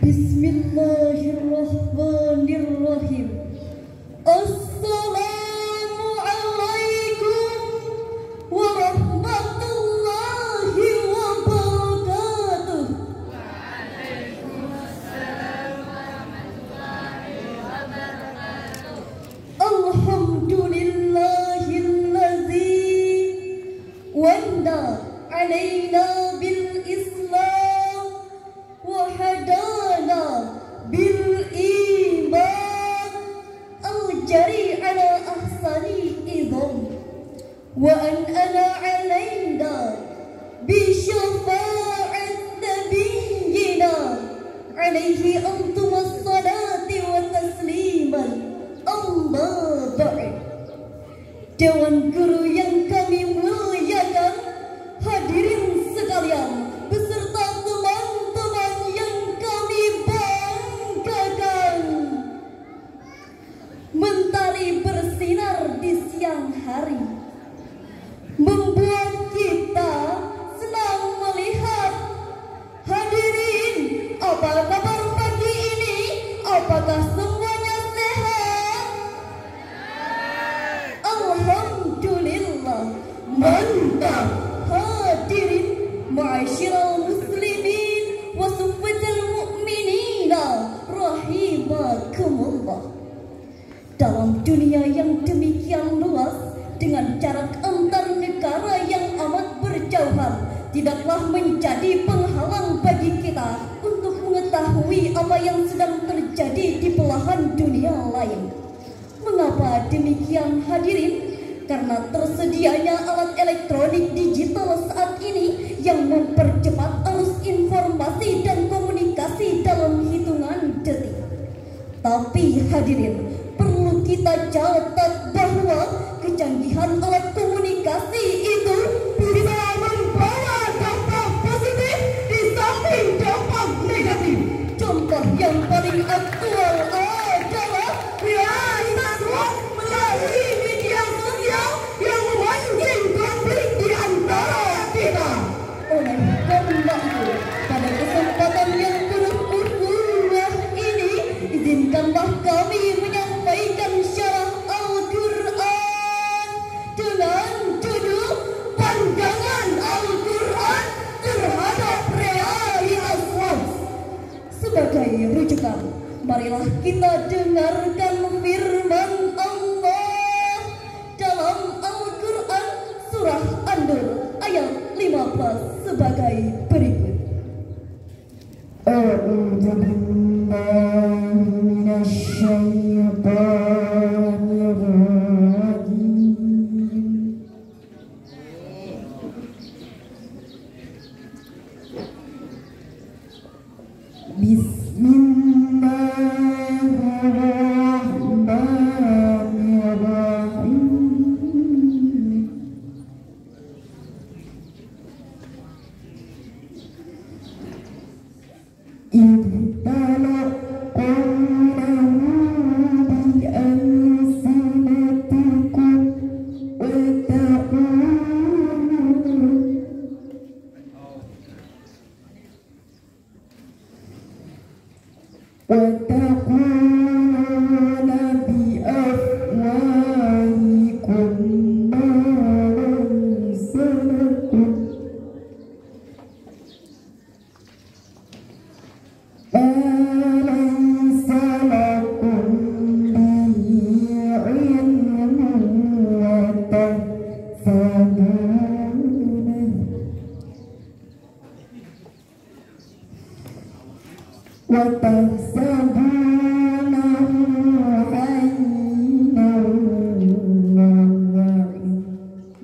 Bismillahirrahmanirrahim. Assalamualaikum warahmatullahi wabarakatuh. Waalaikumsalam warahmatullahi wabarakatuh. Alhamdulillahilladzi wanda alaina bil Islam wa hadana bil iman al-jari ala ahsani idham wa an'ana alaina bi syafa'at nabiyyina alaihi antumas salati wa tasliman. Amma ba'd. Dewan guru yang kami muliakan, hadirin sekalian, beserta teman-teman yang kami banggakan. Mentari bersinar di siang hari membuat kita senang melihat. Hadirin, apa kabar pagi ini? Apakah semuanya sehat? Alhamdulillah, mantap. Hadirin, ma'asyiral muslimin wa suffatal mu'minina rahimakumullah. Dalam dunia yang demikian luas, dengan jarak antar negara yang amat berjauhan, tidaklah menjadi penghalang bagi kita untuk mengetahui apa yang sedang terjadi di belahan dunia lain. Mengapa demikian, hadirin? Karena tersedianya alat elektronik digital saat ini yang mempercepat arus informasi dan komunikasi dalam hitungan detik. Tapi hadirin, perlu kita catat bahwa kecanggihan alat komunikasi itu bisa membawa dampak positif di samping dampak negatif. Contoh yang paling aktual adalah realitas hoax melalui media sosial yang memancing konflik di antara kita. Oleh karena itu, pada kesempatan yang penuh ukhuwah ini, izinkanlah kami menyampaikan syarah Al-Quran dengan judul Pandangan Al-Quran terhadap Realitas Hoax. Sebagai rujukan, marilah kita dengarkan firman Allah dalam Al-Quran surah An-Nur ayat 15 sebagai berikut. A'udzu billahi minasy syaithanir rajim. Bismillahirrahmanirrahim. وتقولون بأفواهكم ما ليس لكم به علم وتحسبونه هينا وهو عند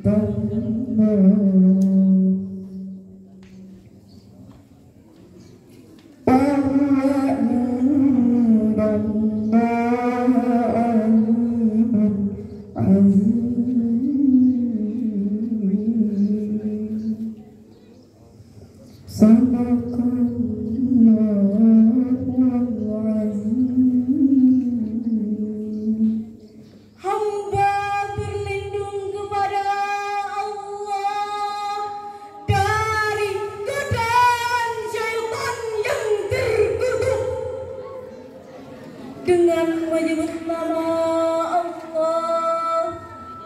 الله Sadaqallahul azim. dengan menyebut nama Allah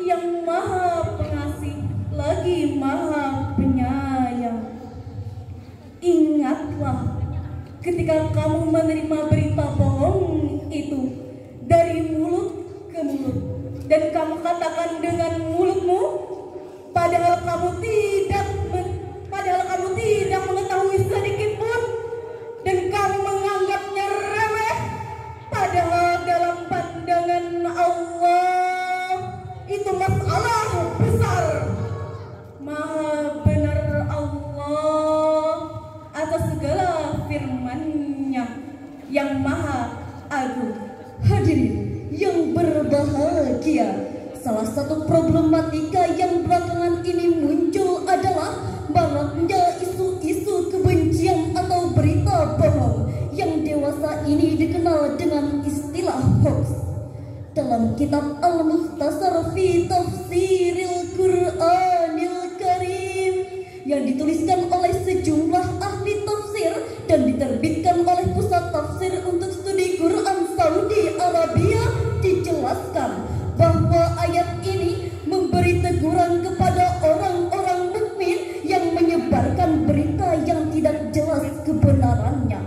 yang Maha Pengasih lagi Maha Penyayang. Ingatlah ketika kamu menerima berita bohong itu dari mulut ke mulut dan kamu katakan dengan mulutmu padahal kamu tidak mengetahui sedikit pun dan kamu menganggapnya remeh, padahal dalam pandangan Allah itu masalah besar. Maha benar Allah atas segala firman-Nya yang maha agung. Hadirin yang berbahagia, salah satu problematika yang belakangan ini muncul adalah maraknya isu-isu kebencian atau berita bohong yang dewasa ini dikenal dengan istilah hoax. Dalam kitab Al-Mukhtasar fi Tafsiril Qur'anil Karim yang dituliskan oleh sejumlah ahli tafsir dan diterbitkan oleh Pusat Tafsir untuk Studi Quran Saudi Arabia, dijelaskan bahwa ayat ini memberi teguran kepada orang-orang mukmin yang menyebarkan berita yang tidak jelas kebenarannya.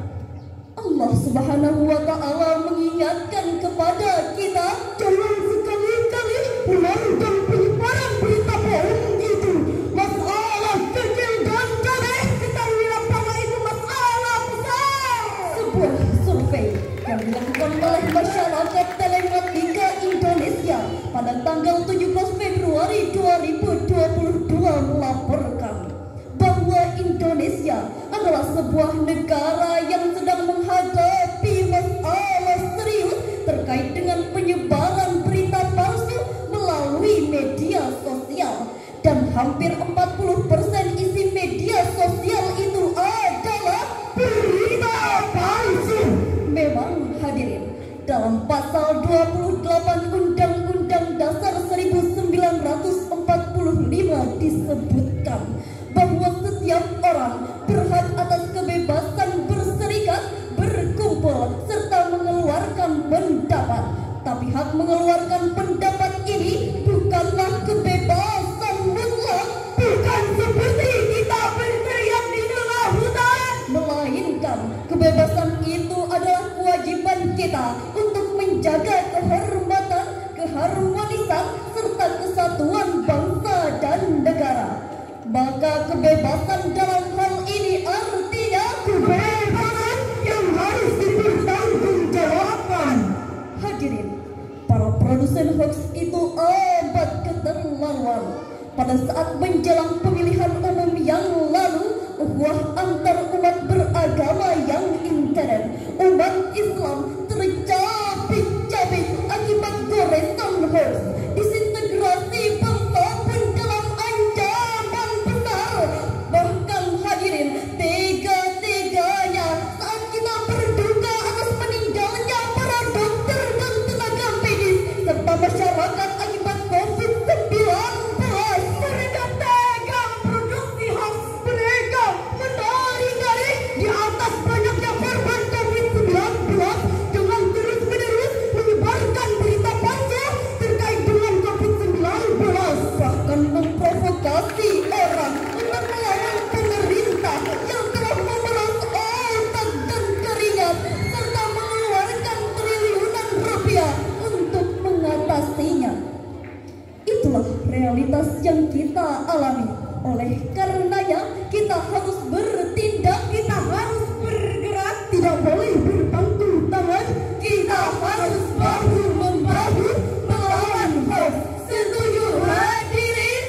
Allah Subhanahu wa Ta'ala mengingatkan kepada kita, jangan sekali-kali melakukan penyebaran berita bohong itu. Masalah kecil dan remeh, ketahuilah bahwa itu masalah besar. Sebuah survei yang dilakukan oleh masyarakat telematika Indonesia pada tanggal 17 Februari 2022 melaporkan bahwa Indonesia adalah sebuah negara yang sedang menghadapi masalah serius terkait dengan penyebaran berita palsu melalui media sosial, dan hampir 40% isi media sosial itu adalah berita palsu. Memang hadirin, dalam pasal 28 Undang-Undang Dasar 1945 disebutkan bahwa setiap orang berhak atas kebebasan berserikat, berkumpul, serta mengeluarkan pendapat. Tapi hak mengeluarkan pendapat ini bukanlah kebebasan mutlak, bukan seperti kita berteriak di tengah hutan, melainkan kebebasan itu adalah kewajiban kita untuk menjaga kehormatan, keharmonisan, serta kesatuan bangsa dan negara. Maka kebebasan dalam hal ini artinya kebebasan yang harus dipertanggungjawabkan. Hadirin, para produsen hoax itu amat keterlaluan. Pada saat menjelang pemilihan umum yang lalu, ukhuwah antar umat beragama yang intern, umat Islam tercabik-cabik akibat goresan hoax. Disintegrasi bangsa pun dalam ancaman besar. Bahkan hadirin, tega-teganya saat kita berduka atas meninggalnya para dokter dan tenaga medis serta masyarakat akibat COVID-19, mereka tega produksi hoax. Mereka menari-nari di atas banyaknya korban COVID-19 dengan terus-menerus menyebarkan berita palsu terkait dengan COVID-19, bahkan memprovokasi orang untuk melawan pemerintah yang telah memeras otak dan keringat serta mengeluarkan triliunan rupiah untuk mengatasinya. Itulah realitas yang kita alami. Oleh karenanya kita harus bertindak, kita harus bergerak, tidak boleh berpangku tangan. Kita harus bahu-membahu melawan hoax. Setuju hadirin?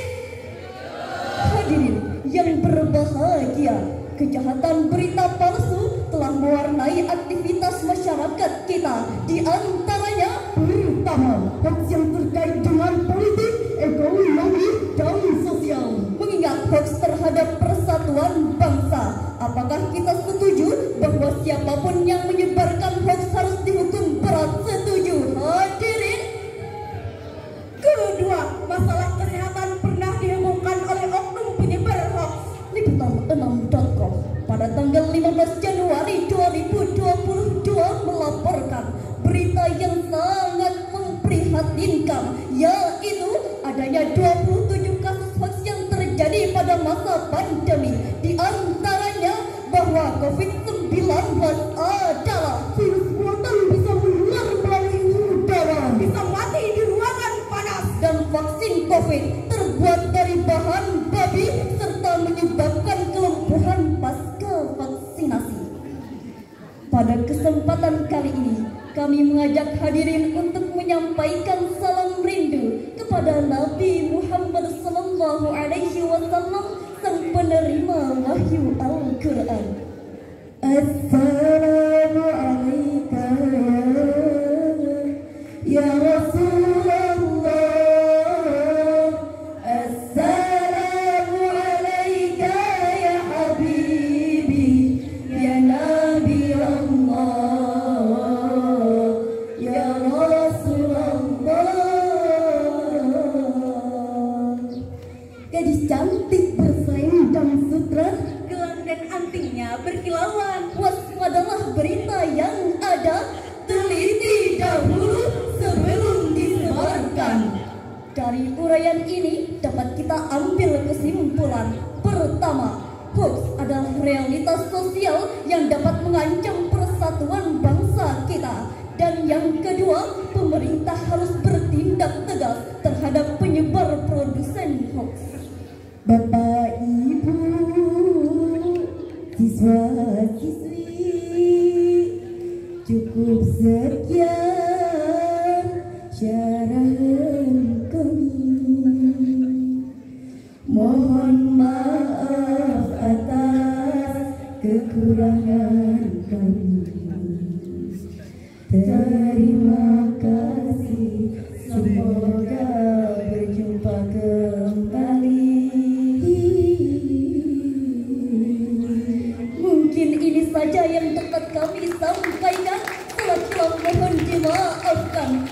Hadirin yang berbahagia, kejahatan berita palsu telah mewarnai aktivitas masyarakat kita. Di antaranya pertama, hoax yang terkait dengan politik, ekonomi, dan sosial. Mengingat hoax terhadap persatuan bangsa, apakah kita setuju bahwa siapapun yang menyebarkan hoax harus dihukum berat? Setuju hadirin? Kedua, masalah kesehatan pernah dihebohkan oleh oknum penyebar hoax. Liputan6.com pada tanggal 15 Januari 2022 melaporkan berita income, yaitu adanya 27 kasus hoax yang terjadi pada masa pandemi. Di antaranya bahwa COVID-19 adalah virus buatan bisa menular melalui udara, bisa mati di ruangan panas, dan vaksin COVID terbuat dari bahan babi serta menyebabkan kelumpuhan pasca vaksinasi. Pada kesempatan kali ini, kami mengajak hadirin untuk menyampaikan salam rindu kepada Nabi Muhammad SAW, sang penerima wahyu Al-Quran. Assalamualaikum ya Rasulullah. Assalamualaikum ya Habibi, ya Nabi Allah, ya Rasulullah. Gadis cantik berselendang sutra, gelang dan antingnya berkilauan. Waspadalah berita yang ada, teliti dahulu sebelum disebarkan. Dari uraian ini dapat kita ambil kesimpulan. Pertama, hoax adalah realitas sosial yang dapat mengancam persatuan bangsa kita. Dan yang kedua, pemerintah harus bertindak tegas terhadap penyebar produsen hoax. Bapak, Ibu, siswa-siswi, cukup sekian syarahan kami. Mohon maaf atas kekurangan kami. Terima kasih, semoga berjumpa kembali. Mungkin ini saja yang dapat kami sampaikan. Salah mohon dimaafkan.